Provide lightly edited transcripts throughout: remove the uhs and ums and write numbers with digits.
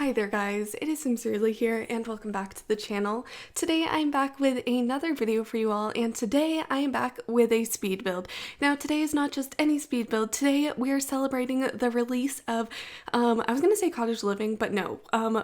Hi there guys, it is Sincerely here and welcome back to the channel. Today I'm back with another video for you all, and today I am back with a speed build. Now today is not just any speed build, today we are celebrating the release of, I was gonna say Cottage Living, but no,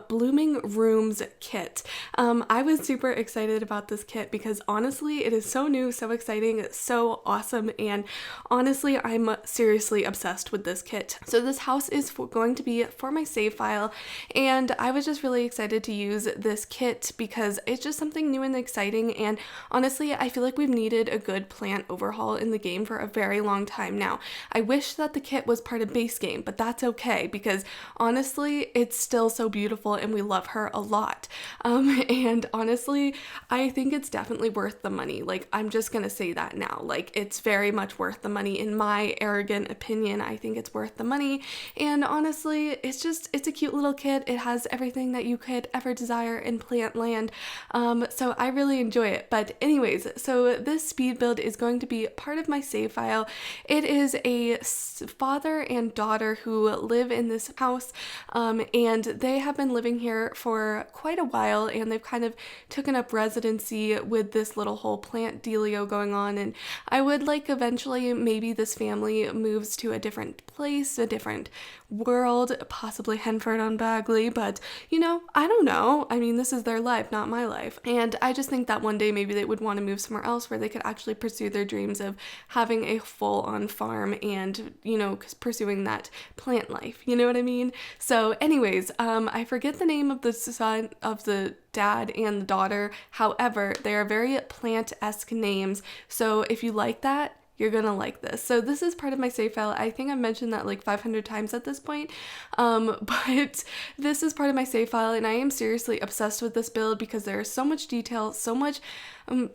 Blooming Rooms kit. I was super excited about this kit because honestly it is so new, so exciting, so awesome, and honestly I'm seriously obsessed with this kit. So this house is going to be for my save file, and I was just really excited to use this kit because it's just something new and exciting, and honestly I feel like we've needed a good plant overhaul in the game for a very long time now. I wish that the kit was part of base game, but that's okay because honestly it's still so beautiful and we love her a lot. And honestly I think it's definitely worth the money. Like, I'm just gonna say that now. Like, it's very much worth the money in my arrogant opinion. I think it's worth the money, and honestly it's a cute little kit. It has everything that you could ever desire in plant land, so I really enjoy it. But anyways, so this speed build is going to be part of my save file. It is a father and daughter who live in this house, and they have been living here for quite a while, and they've kind of taken up residency with this little whole plant dealio going on, and I would like eventually maybe this family moves to a different place, a different world, possibly Henford on Bagley, but you know, I don't know. I mean, this is their life, not my life. And I just think that one day maybe they would want to move somewhere else where they could actually pursue their dreams of having a full-on farm and, you know, pursuing that plant life. You know what I mean? So anyways, I forget the name of the son of the dad and the daughter. However, they are very plant-esque names. So if you like that, you're gonna like this. So this is part of my save file. I think I've mentioned that like 500 times at this point, but this is part of my save file, and I am seriously obsessed with this build because there is so much detail, so much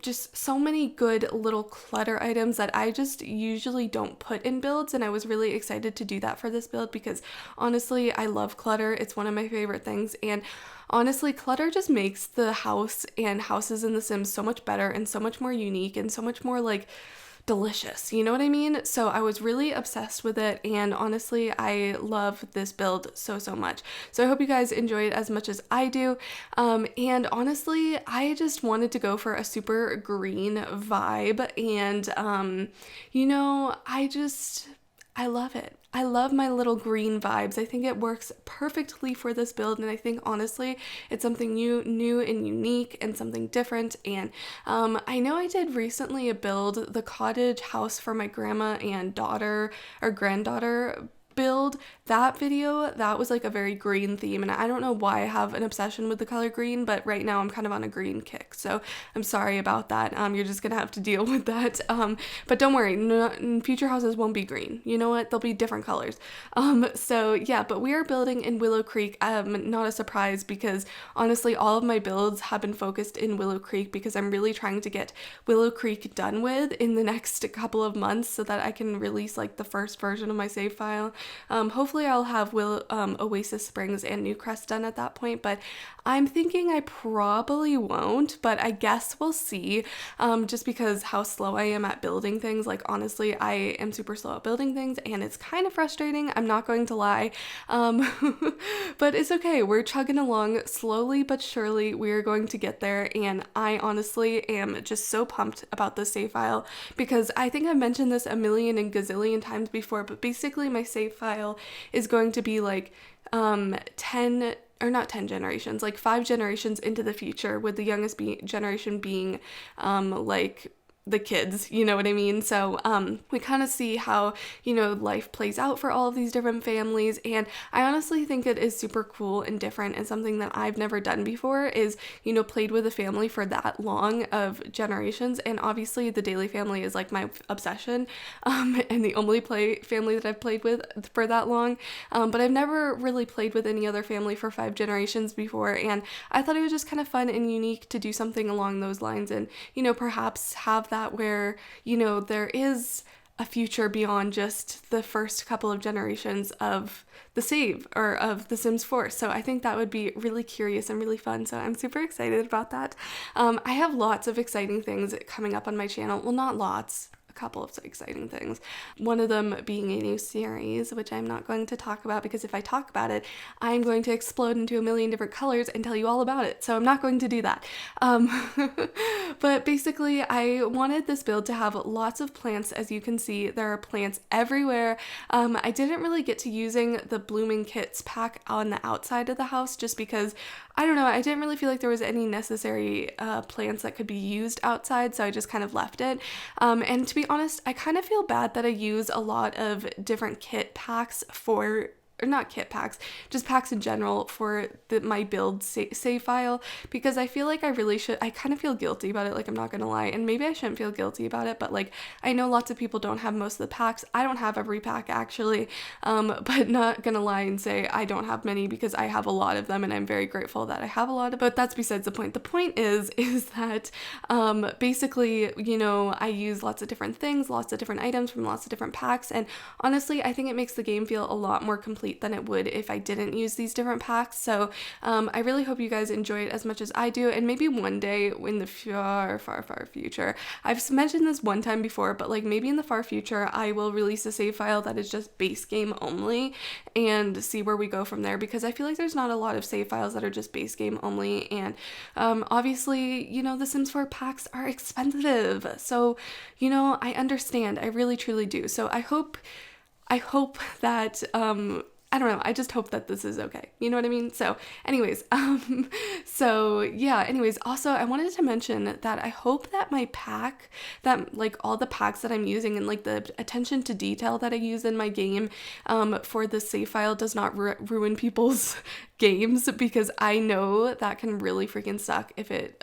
just so many good little clutter items that I just usually don't put in builds, and I was really excited to do that for this build because honestly I love clutter. It's one of my favorite things, and honestly clutter just makes the house and houses in The Sims so much better and so much more unique and so much more like delicious, you know what I mean? So I was really obsessed with it, and honestly I love this build so much. So I hope you guys enjoy it as much as I do, and honestly I just wanted to go for a super green vibe, and you know, I love it. I love my little green vibes. I think it works perfectly for this build, and I think honestly it's something new and unique and something different. And I know I did recently a build, the cottage house for my grandma and daughter or granddaughter build. That video, that was like a very green theme, and I don't know why I have an obsession with the color green, but right now I'm kind of on a green kick, so I'm sorry about that. You're just gonna have to deal with that, but don't worry, future houses won't be green. You know what, they'll be different colors. So yeah, but we are building in Willow Creek. Not a surprise because honestly all of my builds have been focused in Willow Creek because I'm really trying to get Willow Creek done with in the next couple of months so that I can release like the first version of my save file. Hopefully I'll have Oasis Springs and Newcrest done at that point, but I'm thinking I probably won't, but I guess we'll see, just because how slow I am at building things. Like honestly I am super slow at building things and it's kind of frustrating, I'm not going to lie, but it's okay, we're chugging along slowly but surely. We are going to get there, and I honestly am just so pumped about this save file because I think I've mentioned this a million and gazillion times before, but basically my save file is going to be like 10 or not 10 generations, like 5 generations into the future, with the youngest generation being like the kids, you know what I mean? So we kind of see how, you know, life plays out for all of these different families, and I honestly think it is super cool and different, and something that I've never done before is, you know, played with a family for that long of generations. And obviously the Daily family is like my obsession, and the only family that I've played with for that long, but I've never really played with any other family for 5 generations before, and I thought it was just kind of fun and unique to do something along those lines, and you know, perhaps have that where, you know, there is a future beyond just the first couple of generations of the save or of The Sims 4. So I think that would be really curious and really fun. So I'm super excited about that. I have lots of exciting things coming up on my channel. Well, not lots, couple of exciting things. One of them being a new series, which I'm not going to talk about because if I talk about it, I'm going to explode into a million different colors and tell you all about it. So I'm not going to do that. But basically, I wanted this build to have lots of plants. As you can see, there are plants everywhere. I didn't really get to using the Blooming Kits pack on the outside of the house just because, I don't know, I didn't really feel like there was any necessary plants that could be used outside, so I just kind of left it. And to be honest, I kind of feel bad that I use a lot of different kit packs for, or not kit packs, just packs in general for my build save file, because I feel like I really should, I kind of feel guilty about it, like I'm not gonna lie, and maybe I shouldn't feel guilty about it, but like I know lots of people don't have most of the packs. I don't have every pack actually, but not gonna lie and say I don't have many because I have a lot of them and I'm very grateful that I have a lot of, but that's besides the point. The point is that basically, you know, I use lots of different things, lots of different items from lots of different packs, and honestly I think it makes the game feel a lot more complete than it would if I didn't use these different packs. So I really hope you guys enjoy it as much as I do, and maybe one day in the far future, I've mentioned this one time before, but like maybe in the far future I will release a save file that is just base game only and see where we go from there, because I feel like there's not a lot of save files that are just base game only, and obviously, you know, the Sims 4 packs are expensive, so you know, I understand, I really truly do. So I hope that I don't know, I just hope that this is okay. You know what I mean? So anyways, so yeah, anyways, also I wanted to mention that I hope that my pack, that like all the packs that I'm using and like the attention to detail that I use in my game for the save file does not ruin people's games, because I know that can really freaking suck if it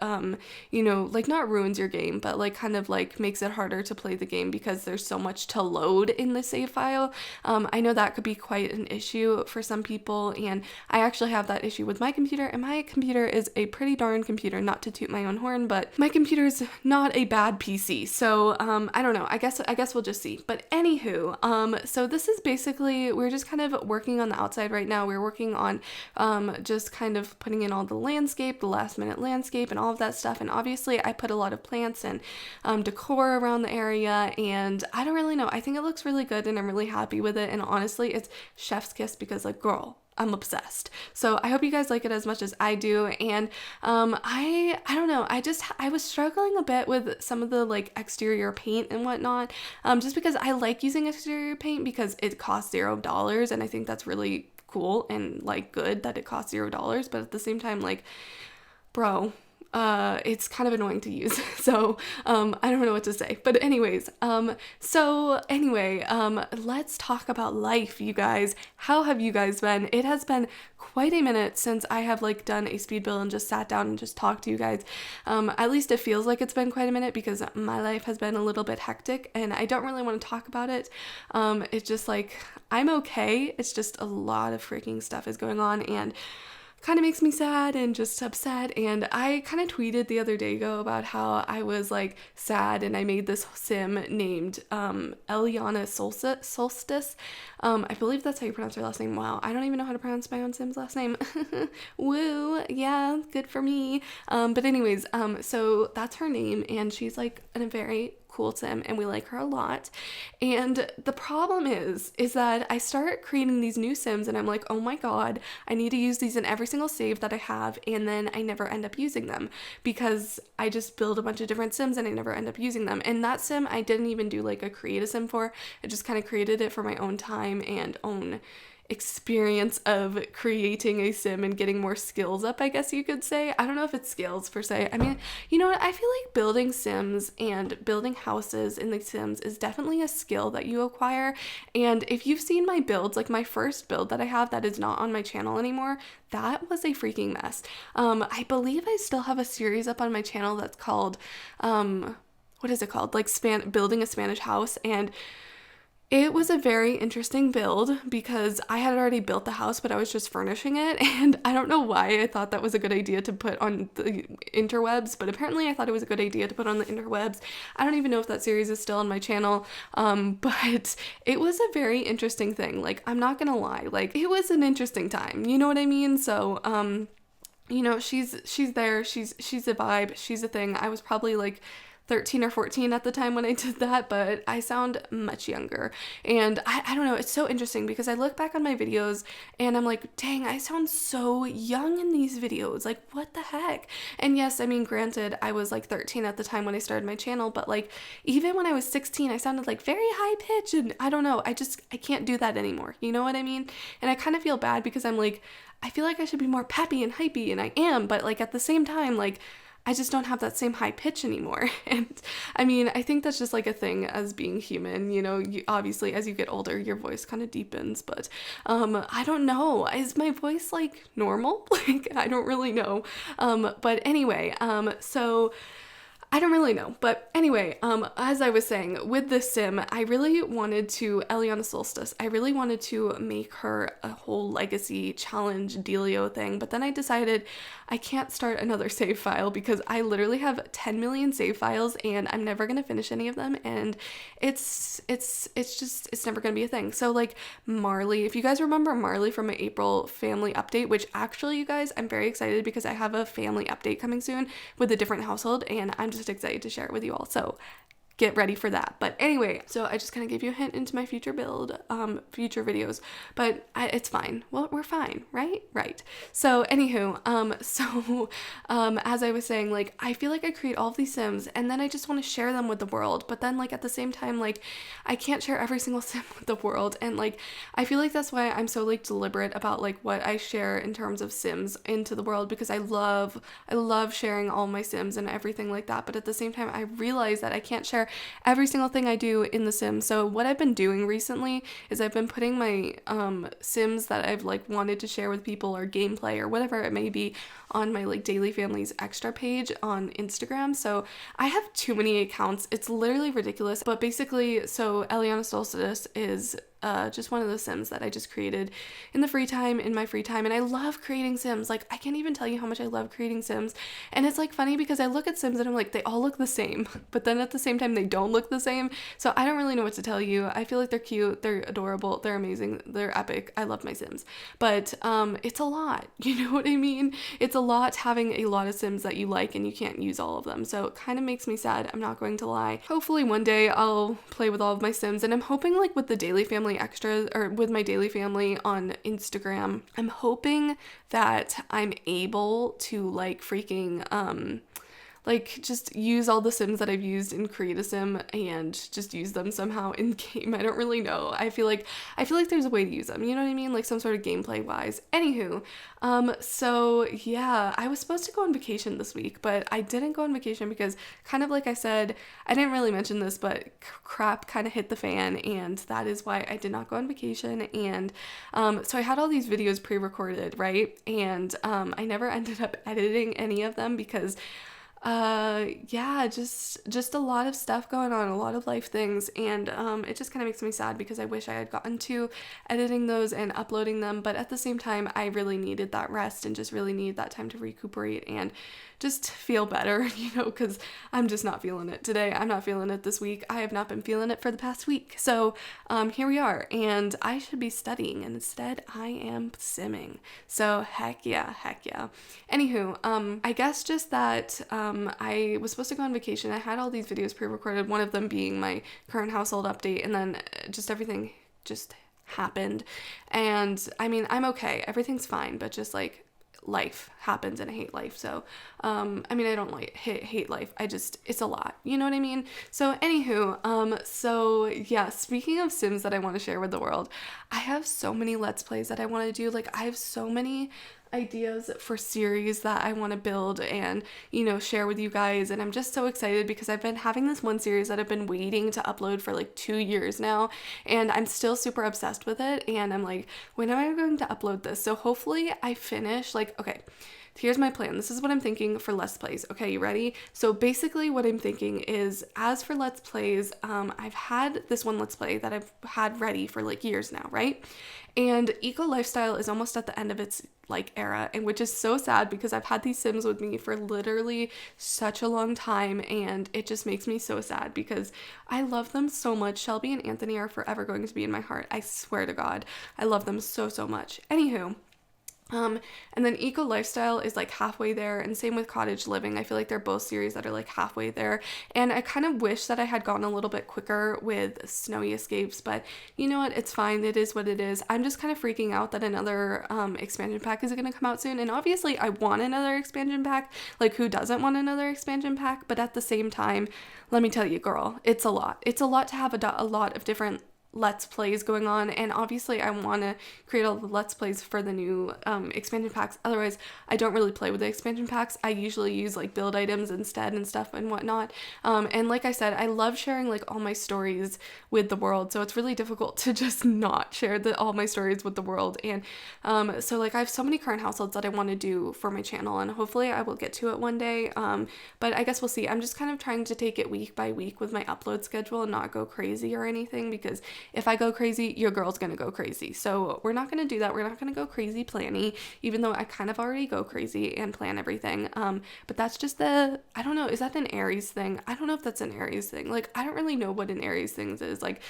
you know, like not ruins your game, but like kind of like makes it harder to play the game because there's so much to load in the save file. I know that could be quite an issue for some people, and I actually have that issue with my computer, and my computer is a pretty darn computer, not to toot my own horn, but my computer is not a bad PC. So I don't know, I guess we'll just see. But anywho, so this is basically, we're just kind of working on the outside right now. We're working on just kind of putting in all the landscape, the last minute landscape and all of that stuff, and obviously I put a lot of plants and decor around the area, and I don't really know, I think it looks really good and I'm really happy with it, and honestly it's chef's kiss because like, girl, I'm obsessed. So I hope you guys like it as much as I do, and I don't know, I was struggling a bit with some of the like exterior paint and whatnot, just because I like using exterior paint because it costs $0, and I think that's really cool and like good that it costs $0, but at the same time, like, bro, it's kind of annoying to use. So I don't know what to say, but anyways, so anyway, let's talk about life, you guys. How have you guys been? It has been quite a minute since I have like done a speed build and just sat down and just talked to you guys. At least it feels like it's been quite a minute because my life has been a little bit hectic and I don't really want to talk about it. It's just like, I'm okay. It's just a lot of freaking stuff is going on, and kind of makes me sad and just upset. And I kind of tweeted the other day ago about how I was like sad, and I made this sim named Eliana Solstice. I believe that's how you pronounce her last name. Wow, I don't even know how to pronounce my own sim's last name. Woo, yeah, good for me. But anyways, so that's her name, and she's like a very cool sim and we like her a lot. And the problem is that I start creating these new sims and I'm like, oh my god, I need to use these in every single save that I have, and then I never end up using them because I just build a bunch of different sims and I never end up using them. And that sim I didn't even do like a create a sim for. I just kind of created it for my own time and own experience of creating a sim and getting more skills up, I guess you could say. I don't know if it's skills per se. I mean, you know what? I feel like building sims and building houses in the sims is definitely a skill that you acquire. And if you've seen my builds, like my first build that I have that is not on my channel anymore, that was a freaking mess. I believe I still have a series up on my channel that's called, what is it called? Like building a Spanish house, and it was a very interesting build because I had already built the house, but I was just furnishing it, and I don't know why I thought that was a good idea to put on the interwebs, but apparently I thought it was a good idea to put on the interwebs. I don't even know if that series is still on my channel, but it was a very interesting thing. Like, I'm not gonna lie, like, it was an interesting time, you know what I mean? So, you know, she's there, she's a vibe, she's a thing. I was probably like 13 or 14 at the time when I did that, but I sound much younger. And I don't know, it's so interesting because I look back on my videos and I'm like, dang, I sound so young in these videos. Like, what the heck? And yes, I mean, granted, I was like 13 at the time when I started my channel, but like, even when I was 16, I sounded like very high pitch, and I don't know, I can't do that anymore. You know what I mean? And I kind of feel bad because I'm like, I feel like I should be more peppy and hypey, and I am, but like at the same time, like, I just don't have that same high pitch anymore. And I mean, I think that's just like a thing as being human, you know, obviously as you get older, your voice kind of deepens, but I don't know. Is my voice like normal? Like, I don't really know. But anyway, so I don't really know, but anyway, as I was saying, with this sim, I really wanted to, Eliana Solstice, I really wanted to make her a whole legacy challenge dealio thing, but then I decided I can't start another save file because I literally have 10 million save files and I'm never gonna finish any of them, and it's never gonna be a thing. So like Marley, if you guys remember Marley from my April family update, which actually, you guys, I'm very excited because I have a family update coming soon with a different household, and I'm just excited to share it with you all. So get ready for that. But anyway, so I just kind of gave you a hint into my future build, future videos, but it's fine. Well, we're fine, right? Right. So anywho, as I was saying, like, I feel like I create all of these sims and then I just want to share them with the world, but then like at the same time, like, I can't share every single sim with the world, and like, I feel like that's why I'm so like deliberate about like what I share in terms of sims into the world, because I love sharing all my sims and everything like that, but at the same time, I realize that I can't share every single thing I do in The Sims. So what I've been doing recently is I've been putting my Sims that I've like wanted to share with people, or gameplay or whatever it may be, on my like Daily Families extra page on Instagram. So I have too many accounts. It's literally ridiculous. But basically, so Eliana Solstice is just one of the sims that I just created in my free time, and I love creating sims. Like, I can't even tell you how much I love creating sims. And it's like funny because I look at sims and I'm like, they all look the same, but then at the same time they don't look the same. So I don't really know what to tell you. I feel like they're cute, they're adorable, they're amazing, they're epic. I love my sims, but it's a lot, you know what I mean? It's a lot having a lot of sims that you like and you can't use all of them. So it kind of makes me sad, I'm not going to lie. Hopefully one day I'll play with all of my sims, and I'm hoping like with the Daily Family extras, or with my Daily Family on Instagram, I'm hoping that I'm able to like freaking like just use all the sims that I've used in Create a Sim and just use them somehow in game. I don't really know. I feel like there's a way to use them, you know what I mean? Like some sort of gameplay wise. Anywho, so yeah, I was supposed to go on vacation this week, but I didn't go on vacation because, kind of like I said, I didn't really mention this, but crap kind of hit the fan, and that is why I did not go on vacation. And so I had all these videos pre-recorded, right? And I never ended up editing any of them because yeah, just a lot of stuff going on, a lot of life things, and it just kind of makes me sad because I wish I had gotten to editing those and uploading them, but at the same time, I really needed that rest and just really needed that time to recuperate and just feel better, you know, because I'm just not feeling it today. I'm not feeling it this week. I have not been feeling it for the past week. So here we are, and I should be studying, and instead I am simming. So heck yeah. Anywho, I guess just that I was supposed to go on vacation. I had all these videos pre-recorded, one of them being my current household update, and then just everything just happened. And I mean, I'm okay. Everything's fine, but just like life happens and I hate life. So I mean, I don't like hate life, it's a lot, you know what I mean? So anywho, so yeah, speaking of sims that I want to share with the world, I have so many let's plays that I want to do. Like, I have so many ideas for series that I want to build and, you know, share with you guys, and I'm just so excited because I've been having this one series that I've been waiting to upload for like 2 years now, and I'm still super obsessed with it, and I'm like, when am I going to upload this? So hopefully I finish, like, okay, here's my plan. This is what I'm thinking for Let's Plays. Okay, you ready? So basically what I'm thinking is, as for Let's Plays, I've had this one Let's Play that I've had ready for like years now, right? And Eco Lifestyle is almost at the end of its like era, and which is so sad because I've had these sims with me for literally such a long time, and it just makes me so sad because I love them so much. Shelby and Anthony are forever going to be in my heart. I swear to God, I love them so much. Anywho, And then Eco Lifestyle is like halfway there, and same with Cottage Living. I feel like they're both series that are like halfway there. And I kind of wish that I had gone a little bit quicker with Snowy Escapes, but you know what? It's fine. It is what it is. I'm just kind of freaking out that another expansion pack is going to come out soon. And obviously, I want another expansion pack. Like, who doesn't want another expansion pack? But at the same time, let me tell you, girl, it's a lot. It's a lot to have a lot of different let's plays going on, and obviously I want to create all the let's plays for the new expansion packs. Otherwise, I don't really play with the expansion packs. I usually use like build items instead and stuff and whatnot. And like I said, I love sharing like all my stories with the world, so it's really difficult to just not share all my stories with the world. And so like I have so many current households that I want to do for my channel, and hopefully I will get to it one day. But I guess we'll see. I'm just kind of trying to take it week by week with my upload schedule and not go crazy or anything, because if I go crazy, your girl's gonna go crazy. So we're not gonna do that. We're not gonna go crazy planning, even though I kind of already go crazy and plan everything. But that's just I don't know, is that an Aries thing? I don't know if that's an Aries thing. Like, I don't really know what an Aries thing is. Like,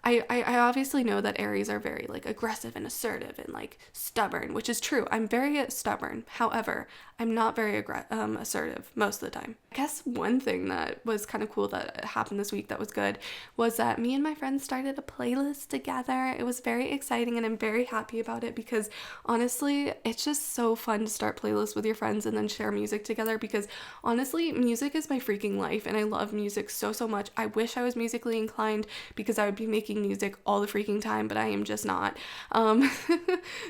I obviously know that Aries are very like aggressive and assertive and like stubborn, which is true. I'm very stubborn. However, I'm not very assertive most of the time. I guess one thing that was kind of cool that happened this week that was good was that me and my friends started a playlist together. It was very exciting, and I'm very happy about it, because honestly, it's just so fun to start playlists with your friends and then share music together, because honestly, music is my freaking life, and I love music so much. I wish I was musically inclined, because I would be making music all the freaking time, but I am just not.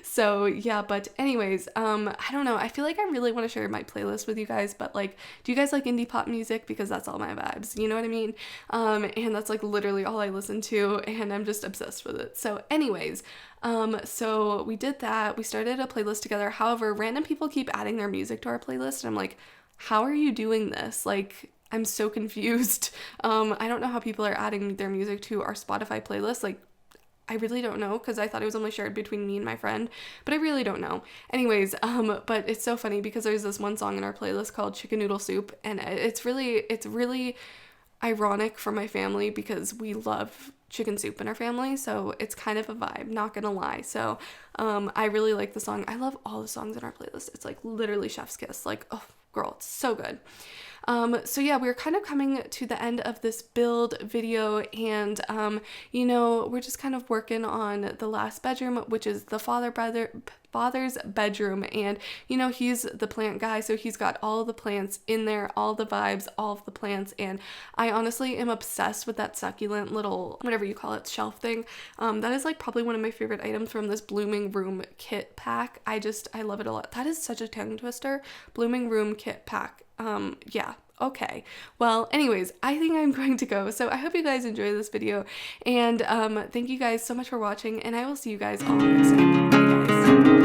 So yeah, but anyways, I don't know. I feel like I really want to share my playlist with you guys, but like, do you guys like indie pop music? Because that's all my vibes, you know what I mean? And that's like literally all I listen to, and I'm just obsessed with it. So anyways, so we did that. We started a playlist together. However, random people keep adding their music to our playlist, and I'm like, how are you doing this? Like, I'm so confused. I don't know how people are adding their music to our Spotify playlist. Like, I really don't know, because I thought it was only shared between me and my friend, but I really don't know. Anyways, but it's so funny because there's this one song in our playlist called Chicken Noodle Soup, and it's really ironic for my family, because we love chicken soup in our family, so it's kind of a vibe, not gonna lie. So I really like the song. I love all the songs in our playlist. It's like literally chef's kiss. Like, oh girl, it's so good. So yeah, we're kind of coming to the end of this build video, and you know, we're just kind of working on the last bedroom, which is the father's bedroom. And you know, he's the plant guy, so he's got all the plants in there, all the vibes, all of the plants, and I honestly am obsessed with that succulent little, whatever you call it, shelf thing. That is like probably one of my favorite items from this Blooming Room kit pack. I love it a lot. That is such a tongue twister. Blooming Room kit pack. Yeah. Okay. Well, anyways, I think I'm going to go. So I hope you guys enjoy this video, and thank you guys so much for watching, and I will see you guys all next time. Bye guys.